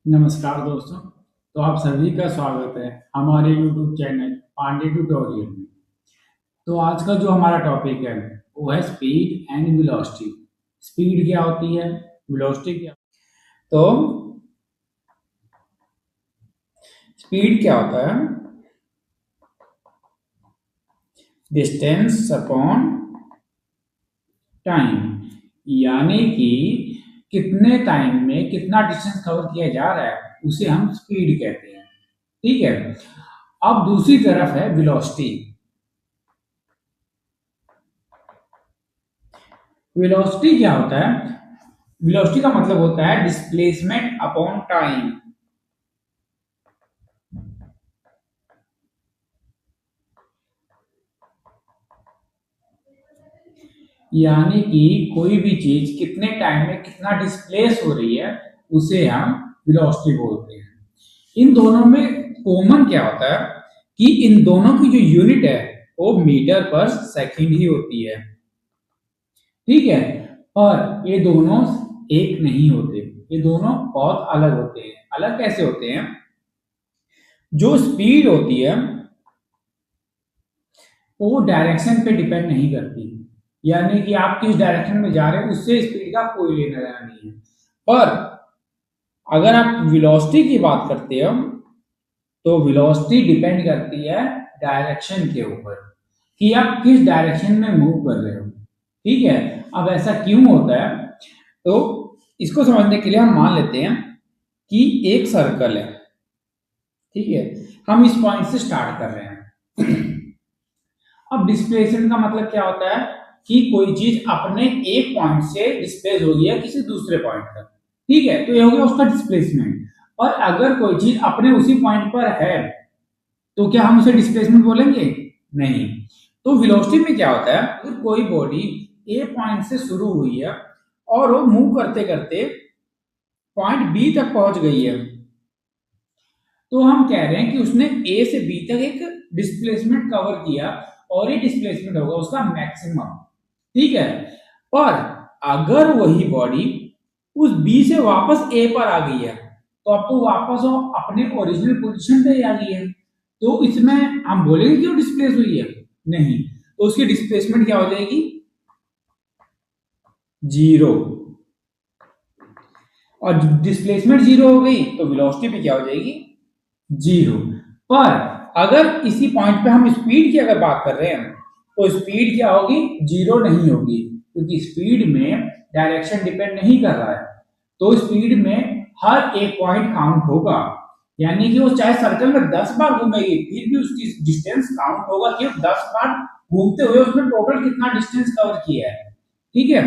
नमस्कार दोस्तों। तो आप सभी का स्वागत है हमारे YouTube चैनल पांडे ट्यूटोरियल में। तो आज का जो हमारा टॉपिक है वो है स्पीड एंड वेलोसिटी। स्पीड क्या होती है, वेलोसिटी क्या। तो स्पीड क्या होता है? डिस्टेंस अपॉन टाइम, यानी कि कितने टाइम में कितना डिस्टेंस कवर किया जा रहा है उसे हम स्पीड कहते हैं। ठीक है। अब दूसरी तरफ है वेलोसिटी। वेलोसिटी क्या होता है? वेलोसिटी का मतलब होता है डिस्प्लेसमेंट अपॉन टाइम। यानी कि कोई भी चीज कितने टाइम में कितना डिस्प्लेस हो रही है उसे हम वेलोसिटी बोलते हैं। इन दोनों में कॉमन क्या होता है कि इन दोनों की जो यूनिट है वो मीटर पर सेकंड ही होती है। ठीक है। और ये दोनों एक नहीं होते, ये दोनों बहुत अलग होते हैं। अलग कैसे होते हैं? जो स्पीड होती है वो डायरेक्शन पे डिपेंड नहीं करती, यानी कि आप किस डायरेक्शन में जा रहे हैं उससे स्पीड का कोई लेना देना नहीं है। पर अगर आप वेलोसिटी की बात करते हो तो वेलोसिटी डिपेंड करती है डायरेक्शन के ऊपर कि आप किस डायरेक्शन में मूव कर रहे हो। ठीक है। अब ऐसा क्यों होता है? तो इसको समझने के लिए हम मान लेते हैं कि एक सर्कल है। ठीक है। हम इस पॉइंट से स्टार्ट कर रहे हैं। अब डिस्प्लेसमेंट का मतलब क्या होता है कि कोई चीज अपने एक पॉइंट से डिस्प्लेस हो गई है किसी दूसरे पॉइंट तक। ठीक है, तो ये हो गया उसका डिस्प्लेसमेंट। और अगर कोई चीज अपने उसी पॉइंट पर है तो क्या हम उसे डिस्प्लेसमेंट बोलेंगे? नहीं। तो वेलोसिटी में क्या होता है, अगर कोई बॉडी ए पॉइंट से शुरू हुई है और वो मूव करते करते पॉइंट बी तक पहुंच गई है तो हम कह रहे हैं कि उसने ए से बी तक एक डिस्प्लेसमेंट कवर किया और ये डिस्प्लेसमेंट होगा उसका मैक्सिमम। ठीक है। पर अगर वही बॉडी उस बी से वापस ए पर आ गई है तो अब तो वापस वो अपने ओरिजिनल पोजीशन पे ही आ गई है, तो इसमें हम बोलेंगे कि वो डिस्प्लेस हुई है? नहीं। तो उसकी डिस्प्लेसमेंट क्या हो जाएगी? जीरो। और डिस्प्लेसमेंट जीरो हो गई तो वेलोसिटी भी क्या हो जाएगी? जीरो। पर अगर इसी पॉइंट पे हम स्पीड की अगर बात कर रहे हैं तो स्पीड क्या होगी? जीरो नहीं होगी, क्योंकि स्पीड में डायरेक्शन डिपेंड नहीं कर रहा है। तो स्पीड में हर एक पॉइंट काउंट होगा, यानी कि वो चाहे सर्कल में 10 बार घूमेगी फिर भी उसकी डिस्टेंस काउंट होगा कि 10 बार घूमते हुए उसने टोटल कितना डिस्टेंस कवर किया है। ठीक है।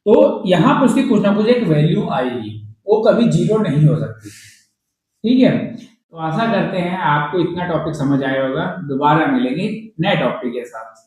तो यहां पर उसकी कुछ ना कुछ एक वैल्यू आएगी, वो कभी जीरो नहीं हो सकती। ठीक है। तो आशा करते हैं आपको इतना टॉपिक समझ आया होगा। दोबारा मिलेंगे नए टॉपिक के साथ।